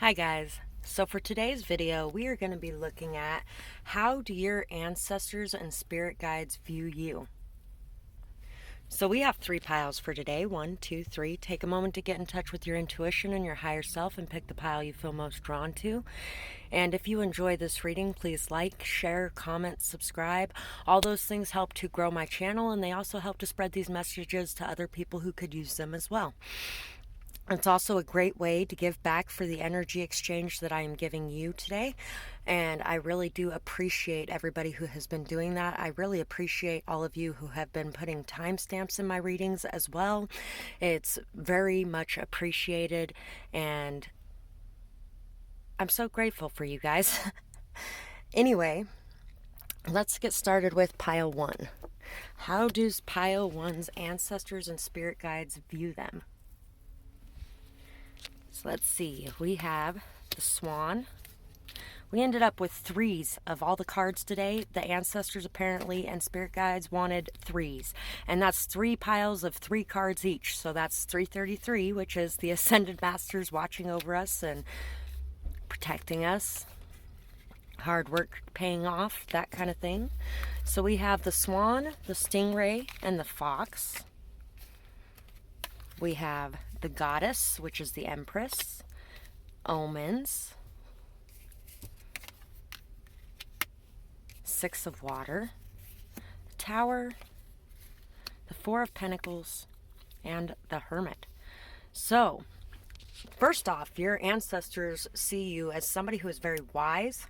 Hi guys. So for today's video, we are going to be looking at how do your ancestors and spirit guides view you? So we have 3 piles for today. 1, 2, 3. Take a moment to get in touch with your intuition and your higher self and pick the pile you feel most drawn to. And if you enjoy this reading, please like, share, comment, subscribe. All those things help to grow my channel, and they also help to spread these messages to other people who could use them as well. It's also a great way to give back for the energy exchange that I am giving you today. And I really do appreciate everybody who has been doing that. I really appreciate all of you who have been putting timestamps in my readings as well. It's very much appreciated, and I'm so grateful for you guys. Anyway, let's get started with pile 1. How does pile 1's ancestors and spirit guides view them? So let's see, we have the Swan. We ended up with 3s of all the cards today. The ancestors apparently and spirit guides wanted 3s. And that's 3 piles of 3 cards each. So that's 333, which is the Ascended Masters watching over us and protecting us. Hard work paying off, that kind of thing. So we have the Swan, the Stingray, and the Fox. We have the Goddess, which is the Empress, Omens, 6 of Water, the Tower, the 4 of Pentacles, and the Hermit. So, first off, your ancestors see you as somebody who is very wise.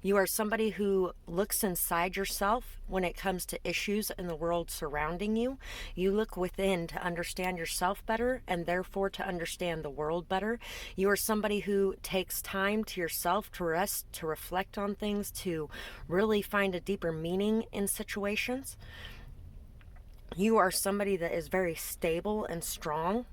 You are somebody who looks inside yourself when it comes to issues in the world surrounding you. You look within to understand yourself better and therefore to understand the world better. You are somebody who takes time to yourself to rest, to reflect on things, to really find a deeper meaning in situations. You are somebody that is very stable and strong.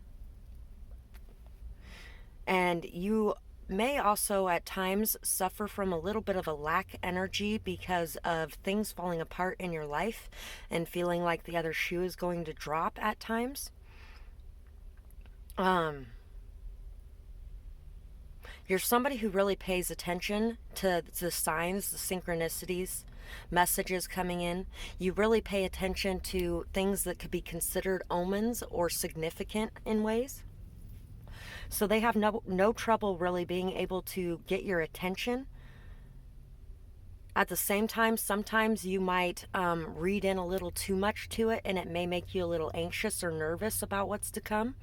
And you may also at times suffer from a little bit of a lack energy because of things falling apart in your life and feeling like the other shoe is going to drop at times. You're somebody who really pays attention to the signs, the synchronicities, messages coming in. You really pay attention to things that could be considered omens or significant in ways. So they have no trouble really being able to get your attention. At the same time, sometimes you might read in a little too much to it, and it may make you a little anxious or nervous about what's to come.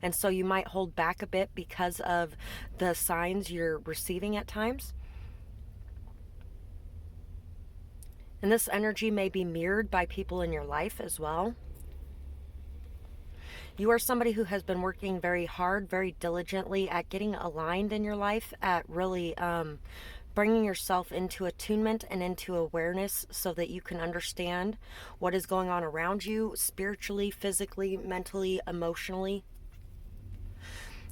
And so you might hold back a bit because of the signs you're receiving at times. And this energy may be mirrored by people in your life as well. You are somebody who has been working very hard, very diligently at getting aligned in your life, at really bringing yourself into attunement and into awareness so that you can understand what is going on around you spiritually, physically, mentally, emotionally.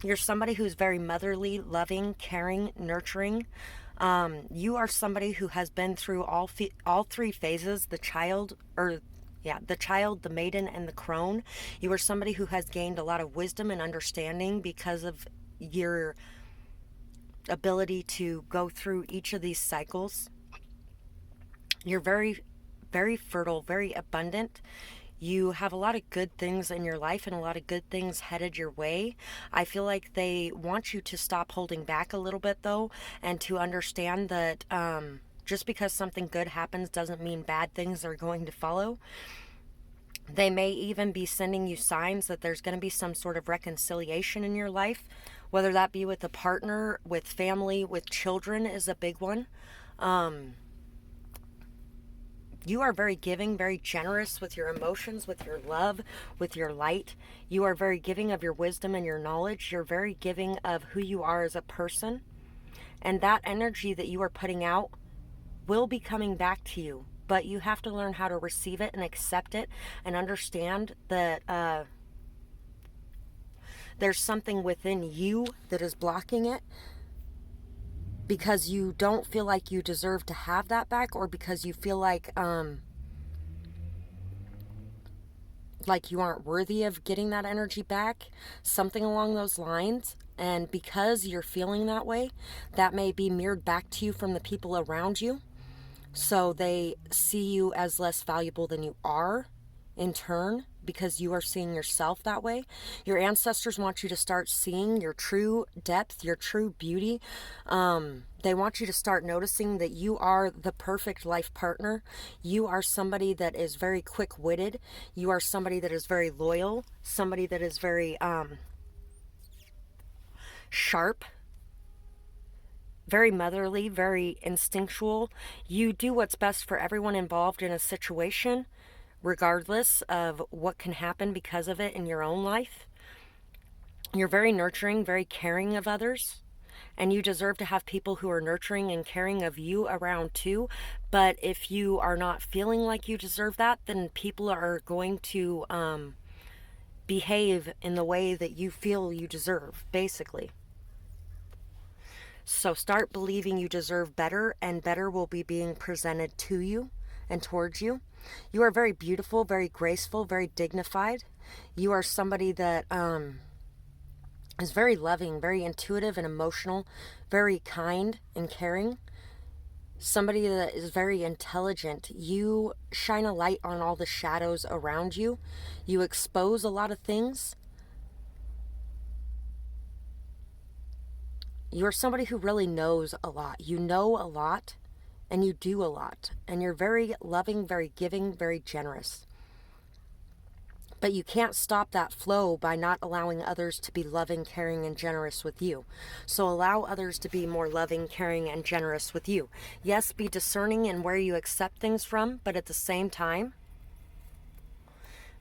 You're somebody who's very motherly, loving, caring, nurturing. You are somebody who has been through all 3 phases, the child, the maiden, and the crone. You are somebody who has gained a lot of wisdom and understanding because of your ability to go through each of these cycles. You're very, very fertile, very abundant. You have a lot of good things in your life and a lot of good things headed your way. I feel like they want you to stop holding back a little bit, though, and to understand that just because something good happens doesn't mean bad things are going to follow. They may even be sending you signs that there's going to be some sort of reconciliation in your life, whether that be with a partner, with family, with children is a big one. You are very giving, very generous with your emotions, with your love, with your light. You are very giving of your wisdom and your knowledge. You're very giving of who you are as a person. And that energy that you are putting out will be coming back to you. But you have to learn how to receive it and accept it and understand that there's something within you that is blocking it because you don't feel like you deserve to have that back, or because you feel like like you aren't worthy of getting that energy back, something along those lines. And because you're feeling that way, that may be mirrored back to you from the people around you. So they see you as less valuable than you are in turn, because you are seeing yourself that way. Your ancestors want you to start seeing your true depth, your true beauty. They want you to start noticing that you are the perfect life partner. You are somebody that is very quick-witted. You are somebody that is very loyal, somebody that is very sharp, very motherly, very instinctual. You do what's best for everyone involved in a situation, regardless of what can happen because of it in your own life. You're very nurturing, very caring of others, and you deserve to have people who are nurturing and caring of you around too. But if you are not feeling like you deserve that, then people are going to behave in the way that you feel you deserve, basically. So start believing you deserve better, and better will be being presented to you and towards you. You are very beautiful, very graceful, very dignified. You are somebody that is very loving, very intuitive and emotional, very kind and caring. Somebody that is very intelligent. You shine a light on all the shadows around you. You expose a lot of things. You're somebody who really knows a lot. You know a lot, and you do a lot. And you're very loving, very giving, very generous. But you can't stop that flow by not allowing others to be loving, caring, and generous with you. So allow others to be more loving, caring, and generous with you. Yes, be discerning in where you accept things from, but at the same time,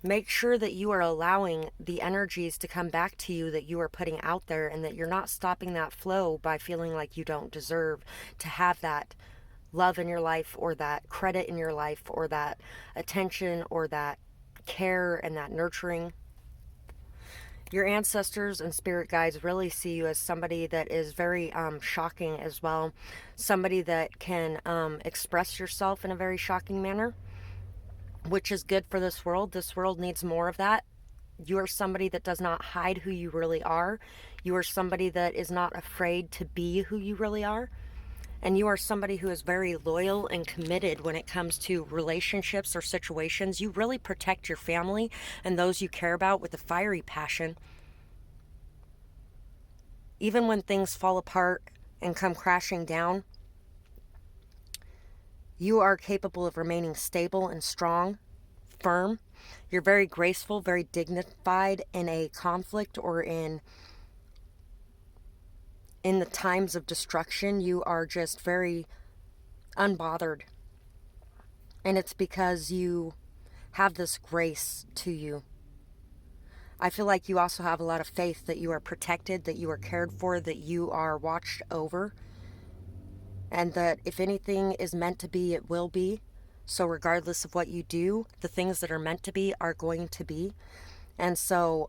make sure that you are allowing the energies to come back to you that you are putting out there, and that you're not stopping that flow by feeling like you don't deserve to have that love in your life, or that credit in your life, or that attention, or that care and that nurturing. Your ancestors and spirit guides really see you as somebody that is very shocking as well. Somebody that can express yourself in a very shocking manner, which is good for this world. This world needs more of that. You are somebody that does not hide who you really are. You are somebody that is not afraid to be who you really are. And you are somebody who is very loyal and committed when it comes to relationships or situations. You really protect your family and those you care about with a fiery passion. Even when things fall apart and come crashing down, you are capable of remaining stable and strong, firm. You're very graceful, very dignified in a conflict, or in the times of destruction. You are just very unbothered. And it's because you have this grace to you. I feel like you also have a lot of faith that you are protected, that you are cared for, that you are watched over, and that if anything is meant to be, it will be. So regardless of what you do, the things that are meant to be are going to be. And so,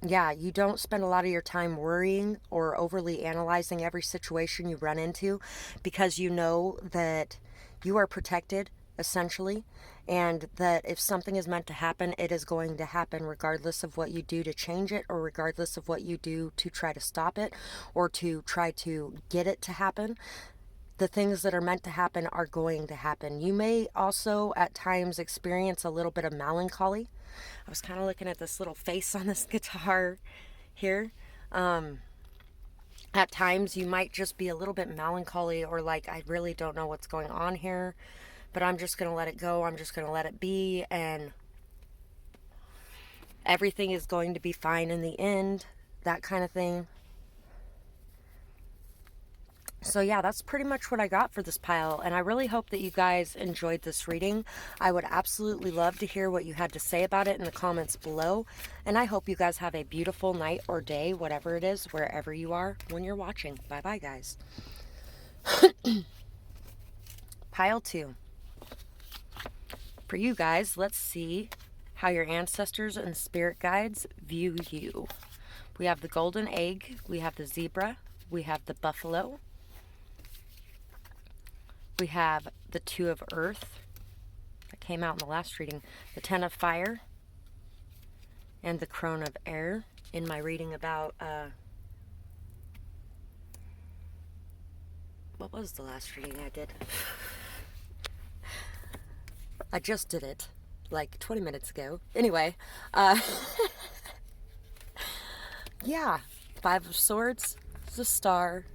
yeah, you don't spend a lot of your time worrying or overly analyzing every situation you run into, because you know that you are protected, essentially, and that if something is meant to happen, it is going to happen regardless of what you do to change it, or regardless of what you do to try to stop it or to try to get it to happen. The things that are meant to happen are going to happen. You may also at times experience a little bit of melancholy. I was kind of looking at this little face on this guitar here. At times you might just be a little bit melancholy, or like, I really don't know what's going on here, but I'm just going to let it go. I'm just going to let it be, and everything is going to be fine in the end, that kind of thing. So yeah, that's pretty much what I got for this pile, and I really hope that you guys enjoyed this reading. I would absolutely love to hear what you had to say about it in the comments below, and I hope you guys have a beautiful night or day, whatever it is, wherever you are when you're watching. Bye bye, guys. Pile 2. For you guys, let's see how your ancestors and spirit guides view you. We have the golden egg, we have the zebra, we have the buffalo, we have the 2 of earth, that came out in the last reading. The Ten of Fire and the Crone of Air in my reading about, what was the last reading I did? I just did it like 20 minutes ago. Anyway, yeah, Five of Swords, the Star,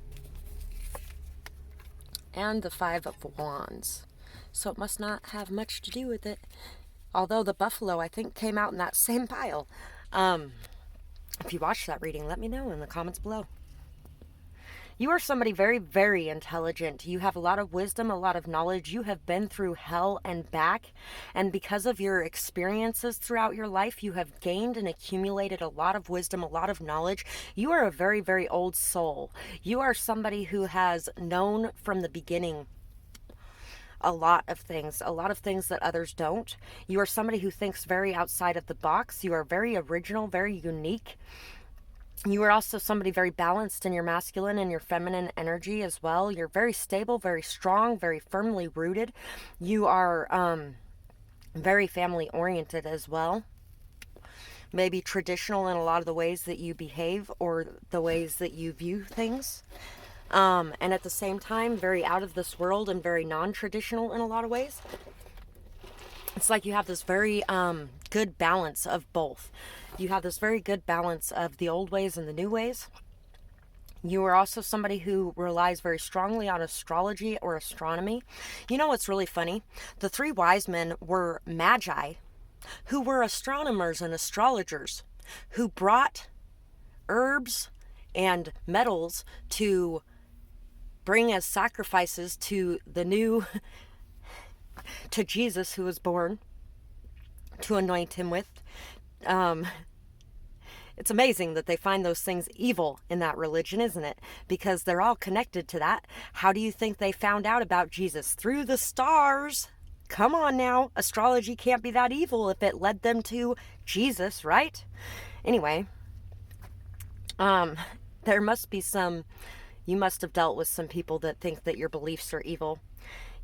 and the Five of Wands. So it must not have much to do with it. Although the Buffalo, I think, came out in that same pile. If you watched that reading, let me know in the comments below. You are somebody very, very intelligent. You have a lot of wisdom, a lot of knowledge. You have been through hell and back. And because of your experiences throughout your life, you have gained and accumulated a lot of wisdom, a lot of knowledge. You are a very, very old soul. You are somebody who has known from the beginning a lot of things that others don't. You are somebody who thinks very outside of the box. You are very original, very unique. You are also somebody very balanced in your masculine and your feminine energy as well. You're very stable, very strong, very firmly rooted. You are very family oriented as well. Maybe traditional in a lot of the ways that you behave or the ways that you view things. And at the same time, very out of this world and very non-traditional in a lot of ways. It's like you have this very good balance of both. You have this very good balance of the old ways and the new ways. You are also somebody who relies very strongly on astrology or astronomy. You know what's really funny? The three wise men were magi who were astronomers and astrologers who brought herbs and metals to bring as sacrifices to the new, to Jesus who was born, to anoint him with. It's amazing that they find those things evil in that religion, isn't it? Because they're all connected to that. How do you think they found out about Jesus? Through the stars. Come on now. Astrology can't be that evil if it led them to Jesus, right? Anyway, there must be you must have dealt with some people that think that your beliefs are evil.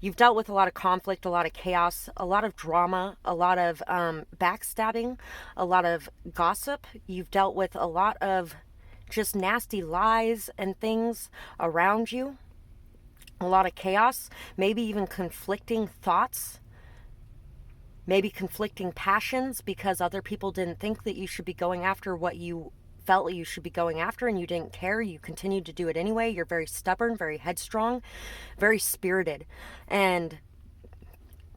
You've dealt with a lot of conflict, a lot of chaos, a lot of drama, a lot of backstabbing, a lot of gossip. You've dealt with a lot of just nasty lies and things around you. A lot of chaos, maybe even conflicting thoughts, maybe conflicting passions because other people didn't think that you should be going after what you felt you should be going after and you didn't care. You continued to do it anyway. You're very stubborn, very headstrong, very spirited. And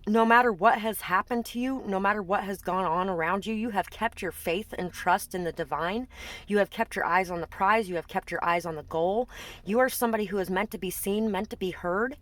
no matter what has happened to you, no matter what has gone on around you, you have kept your faith and trust in the divine. You have kept your eyes on the prize. You have kept your eyes on the goal. You are somebody who is meant to be seen, meant to be heard.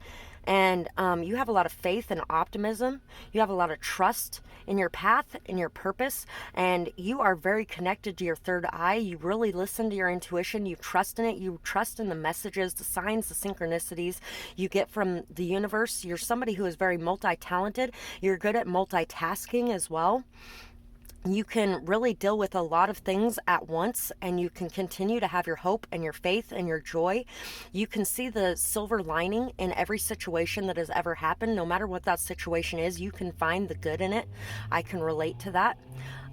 And you have a lot of faith and optimism. You have a lot of trust in your path, in your purpose, and you are very connected to your third eye. You really listen to your intuition. You trust in it. You trust in the messages, the signs, the synchronicities you get from the universe. You're somebody who is very multi-talented. You're good at multitasking as well. You can really deal with a lot of things at once, and you can continue to have your hope and your faith and your joy. You can see the silver lining in every situation that has ever happened. No matter what that situation is, you can find the good in it. I can relate to that.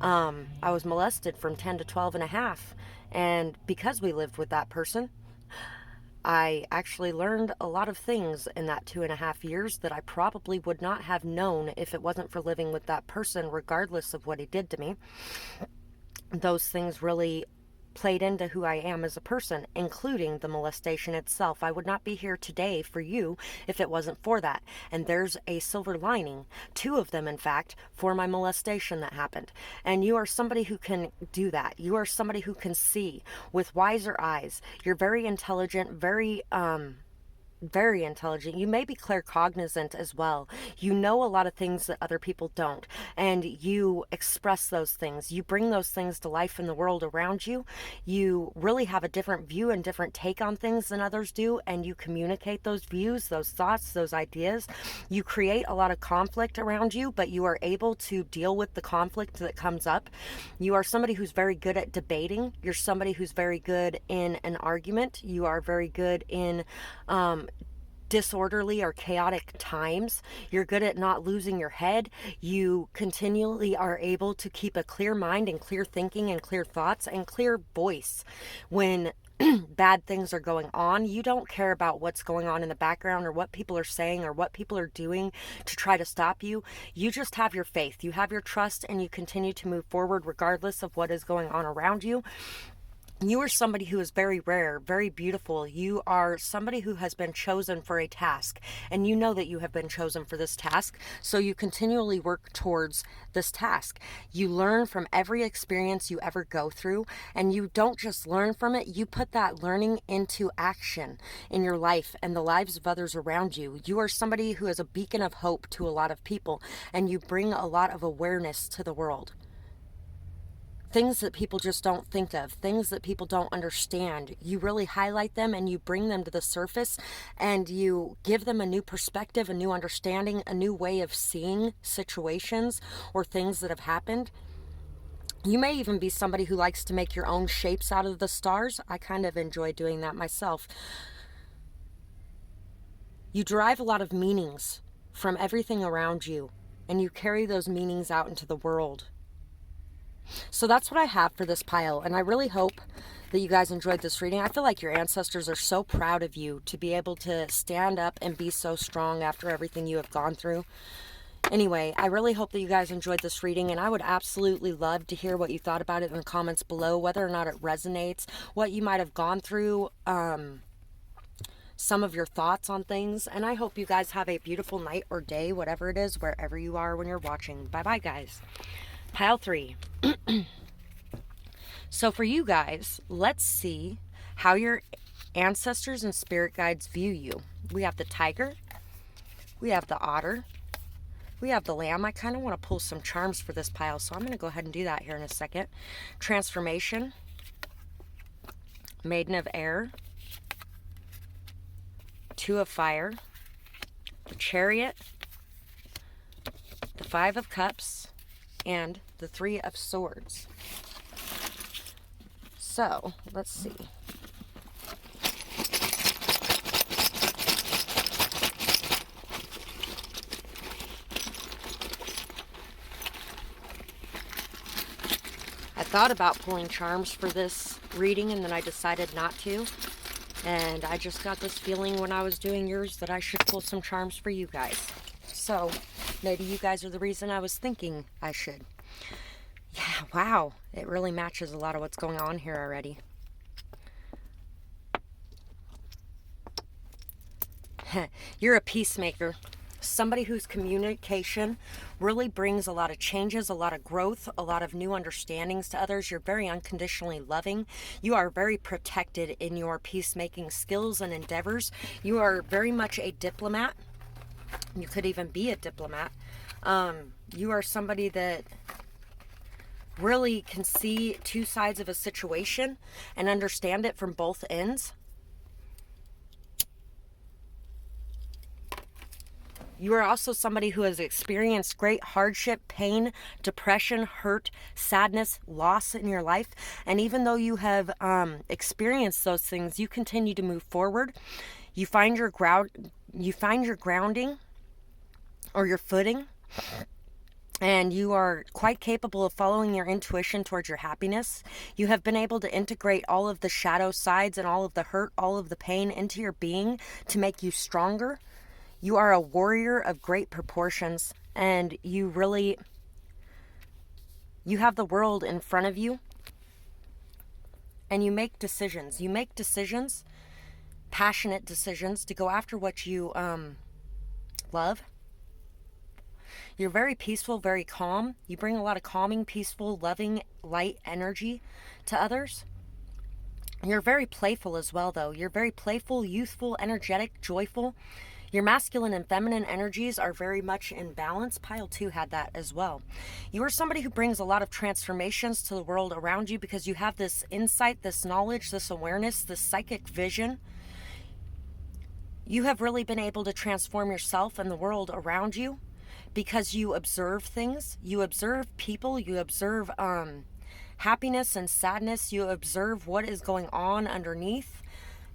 I was molested from 10 to 12 and a half, and because we lived with that person, I actually learned a lot of things in that 2.5 years that I probably would not have known if it wasn't for living with that person, regardless of what he did to me. Those things really played into who I am as a person, including the molestation itself. I would not be here today for you if it wasn't for that. And there's a silver lining, 2 of them in fact, for my molestation that happened. And you are somebody who can do that. You are somebody who can see with wiser eyes. You're very intelligent, very intelligent. You may be claircognizant as well. You know a lot of things that other people don't, and you express those things. You bring those things to life in the world around you. You really have a different view and different take on things than others do, and you communicate those views, those thoughts, those ideas. You create a lot of conflict around you, but you are able to deal with the conflict that comes up. You are somebody who's very good at debating. You're somebody who's very good in an argument. You are very good in disorderly or chaotic times. You're good at not losing your head. You continually are able to keep a clear mind and clear thinking and clear thoughts and clear voice when bad things are going on. You don't care about what's going on in the background or what people are saying or what people are doing to try to stop you. You just have your faith, you have your trust, and you continue to move forward regardless of what is going on around you. You are somebody who is very rare, very beautiful. You are somebody who has been chosen for a task, and you know that you have been chosen for this task, so you continually work towards this task. You learn from every experience you ever go through, and you don't just learn from it, you put that learning into action in your life and the lives of others around you. You are somebody who is a beacon of hope to a lot of people, and you bring a lot of awareness to the world. Things that people just don't think of, things that people don't understand. You really highlight them and you bring them to the surface, and you give them a new perspective, a new understanding, a new way of seeing situations or things that have happened. You may even be somebody who likes to make your own shapes out of the stars. I kind of enjoy doing that myself. You derive a lot of meanings from everything around you, and you carry those meanings out into the world. So that's what I have for this pile, and I really hope that you guys enjoyed this reading. I feel like your ancestors are so proud of you to be able to stand up and be so strong after everything you have gone through. Anyway, I really hope that you guys enjoyed this reading, and I would absolutely love to hear what you thought about it in the comments below, whether or not it resonates, what you might have gone through, some of your thoughts on things. And I hope you guys have a beautiful night or day, whatever it is, wherever you are when you're watching. Bye-bye, guys. Pile 3. So for you guys, let's see how your ancestors and spirit guides view you. We have the tiger. We have the otter. We have the lamb. I kind of want to pull some charms for this pile, so I'm going to go ahead and do that here in a second. Transformation. Maiden of air. Two of fire. The chariot. The 5 of cups. And the 3 of swords. So, let's see. I thought about pulling charms for this reading, and then I decided not to. And I just got this feeling when I was doing yours that I should pull some charms for you guys. So, maybe you guys are the reason I was thinking I should. Yeah, wow. It really matches a lot of what's going on here already. You're a peacemaker. Somebody whose communication really brings a lot of changes, a lot of growth, a lot of new understandings to others. You're very unconditionally loving. You are very protected in your peacemaking skills and endeavors. You are very much a diplomat. You could even be a diplomat. You are somebody that really can see two sides of a situation and understand it from both ends. You are also somebody who has experienced great hardship, pain, depression, hurt, sadness, loss in your life. And even though you have experienced those things, you continue to move forward. You find your grounding or your footing. And you are quite capable of following your intuition towards your happiness. You have been able to integrate all of the shadow sides and all of the hurt, all of the pain into your being to make you stronger. You are a warrior of great proportions, and you have the world in front of you, and you make decisions. You make decisions, passionate decisions, to go after what you love. You're very peaceful, very calm. You bring a lot of calming, peaceful, loving, light energy to others. You're very playful as well, though. You're very playful, youthful, energetic, joyful. Your masculine and feminine energies are very much in balance. Pile 2 had that as well. You are somebody who brings a lot of transformations to the world around you because you have this insight, this knowledge, this awareness, this psychic vision. You have really been able to transform yourself and the world around you because you observe things. You observe people. You observe happiness and sadness. You observe what is going on underneath.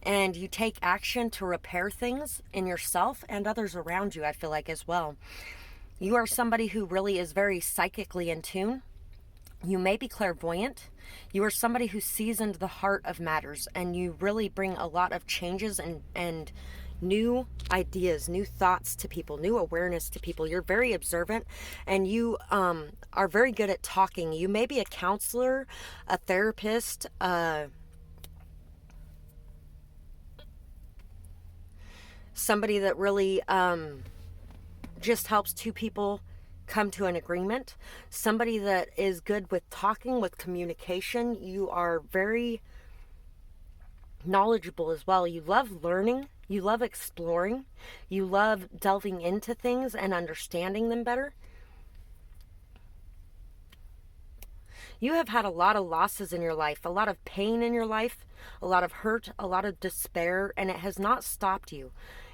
and you take action to repair things in yourself and others around you, I feel like, as well. You are somebody who really is very psychically in tune. You may be clairvoyant. You are somebody who sees into the heart of matters, and you really bring a lot of changes and new ideas, new thoughts to people, new awareness to people. You're very observant, and you are very good at talking. You may be a counselor, a therapist, somebody that really just helps two people come to an agreement, somebody that is good with talking, with communication. You are very knowledgeable as well. You love learning, you love exploring, you love delving into things and understanding them better. You have had a lot of losses in your life, a lot of pain in your life, a lot of hurt, a lot of despair, and it has not stopped you.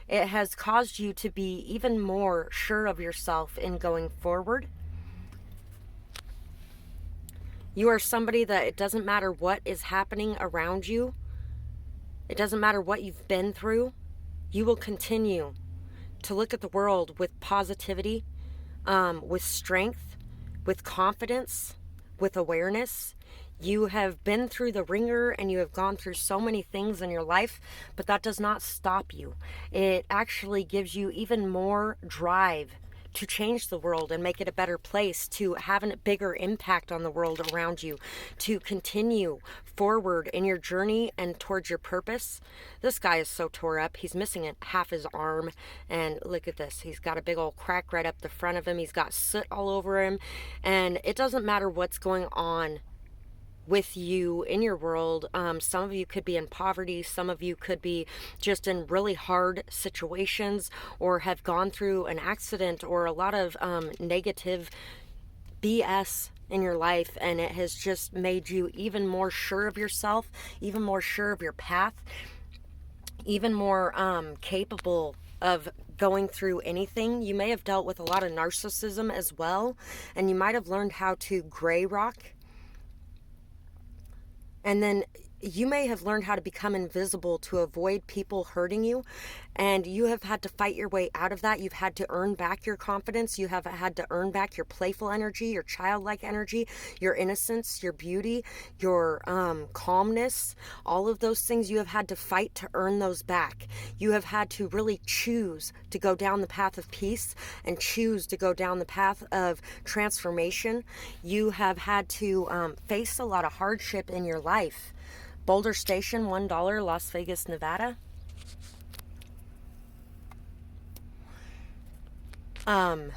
It has caused you to be even more sure of yourself in going forward. You are somebody that it doesn't matter what is happening around you. It doesn't matter what you've been through. You will continue to look at the world with positivity, with strength, with confidence, with awareness. You have been through the ringer and you have gone through so many things in your life, but that does not stop you. It actually gives you even more drive to change the world and make it a better place, to have a bigger impact on the world around you, to continue forward in your journey and towards your purpose. This guy is so tore up. He's missing half his arm, and look at this. He's got a big old crack right up the front of him. He's got soot all over him, and it doesn't matter what's going on with you in your world. Some of you could be in poverty, some of you could be just in really hard situations, or have gone through an accident or a lot of negative BS in your life, and it has just made you even more sure of yourself, even more sure of your path, even more capable of going through anything. You may have dealt with a lot of narcissism as well, and you might have learned how to gray rock. And then you may have learned how to become invisible to avoid people hurting you. And you have had to fight your way out of that. You've had to earn back your confidence. You have had to earn back your playful energy, your childlike energy, your innocence, your beauty, your calmness. All of those things you have had to fight to earn those back. You have had to really choose to go down the path of peace and choose to go down the path of transformation. You have had to face a lot of hardship in your life. Boulder Station, $1, Las Vegas, Nevada. And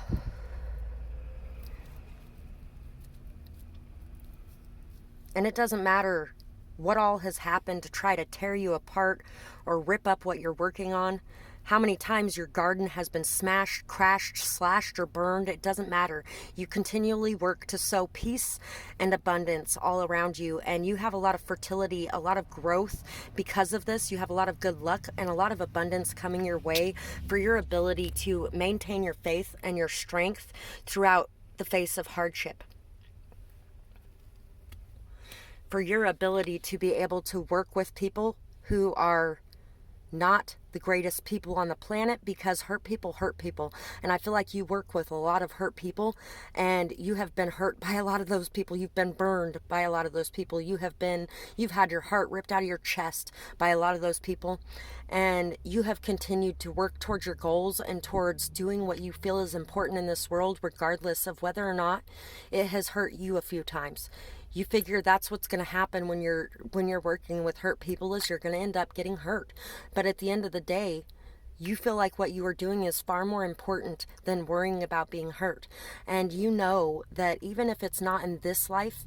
it doesn't matter what all has happened to try to tear you apart or rip up what you're working on. How many times your garden has been smashed, crashed, slashed, or burned, it doesn't matter. You continually work to sow peace and abundance all around you, and you have a lot of fertility, a lot of growth because of this. You have a lot of good luck and a lot of abundance coming your way for your ability to maintain your faith and your strength throughout the face of hardship. For your ability to be able to work with people who are not the greatest people on the planet, because hurt people hurt people. And I feel like you work with a lot of hurt people, and you have been hurt by a lot of those people. You've been burned by a lot of those people. You've had your heart ripped out of your chest by a lot of those people. And you have continued to work towards your goals and towards doing what you feel is important in this world, regardless of whether or not it has hurt you a few times. You figure that's what's going to happen when you're working with hurt people, is you're going to end up getting hurt. But at the end of the day, you feel like what you are doing is far more important than worrying about being hurt. And you know that even if it's not in this life,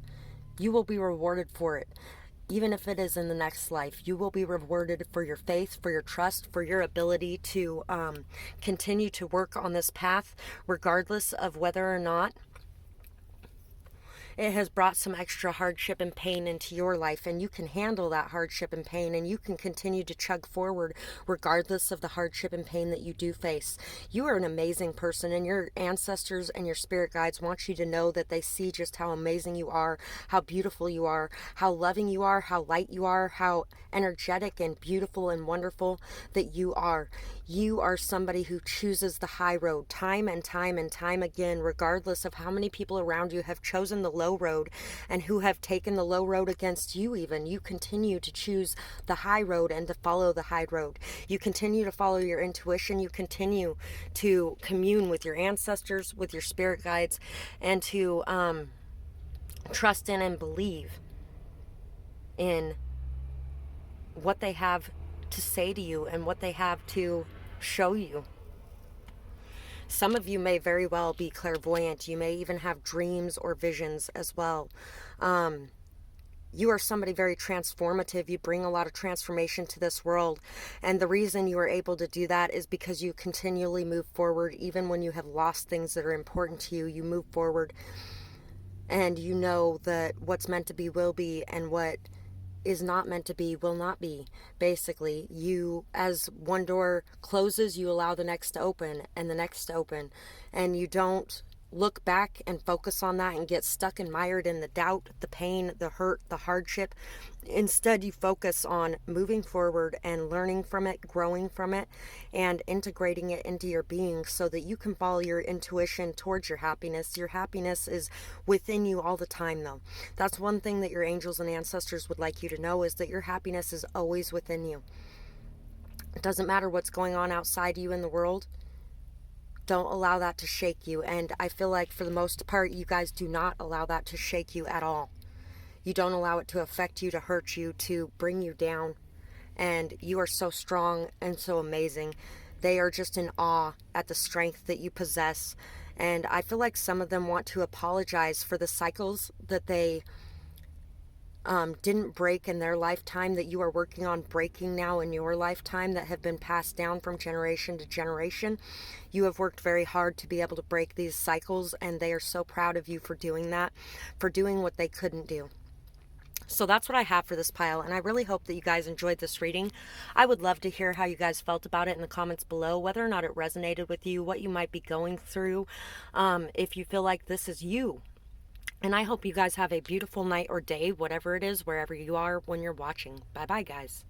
you will be rewarded for it. Even if it is in the next life, you will be rewarded for your faith, for your trust, for your ability to continue to work on this path, regardless of whether or not it has brought some extra hardship and pain into your life, and you can handle that hardship and pain, and you can continue to chug forward regardless of the hardship and pain that you do face. You are an amazing person, and your ancestors and your spirit guides want you to know that they see just how amazing you are, how beautiful you are, how loving you are, how light you are, how energetic and beautiful and wonderful that you are. You are somebody who chooses the high road time and time and time again, regardless of how many people around you have chosen the low road and who have taken the low road against you. Even you continue to choose the high road and to follow the high road. You continue to follow your intuition. You continue to commune with your ancestors, with your spirit guides, and to trust in and believe in what they have to say to you and what they have to show you. Some of you may very well be clairvoyant. You may even have dreams or visions as well. You are somebody very transformative. You bring a lot of transformation to this world. And the reason you are able to do that is because you continually move forward. Even when you have lost things that are important to you, you move forward. And you know that what's meant to be will be, and what is not meant to be will not be. Basically, you, as one door closes, you allow the next to open and the next to open, and you don't look back and focus on that and get stuck and mired in the doubt, the pain, the hurt, the hardship. Instead, you focus on moving forward and learning from it, growing from it, and integrating it into your being so that you can follow your intuition towards your happiness. Your happiness is within you all the time, though. That's one thing that your angels and ancestors would like you to know, is that your happiness is always within you. It doesn't matter what's going on outside you in the world. Don't allow that to shake you. And I feel like for the most part, you guys do not allow that to shake you at all. You don't allow it to affect you, to hurt you, to bring you down. And you are so strong and so amazing. They are just in awe at the strength that you possess. And I feel like some of them want to apologize for the cycles that they didn't break in their lifetime, that you are working on breaking now in your lifetime, that have been passed down from generation to generation. You have worked very hard to be able to break these cycles, and they are so proud of you for doing that, for doing what they couldn't do. So that's what I have for this pile, and I really hope that you guys enjoyed this reading. I would love to hear how you guys felt about it in the comments below, whether or not it resonated with you, what you might be going through, if you feel like this is you. And I hope you guys have a beautiful night or day, whatever it is, wherever you are when you're watching. Bye-bye, guys.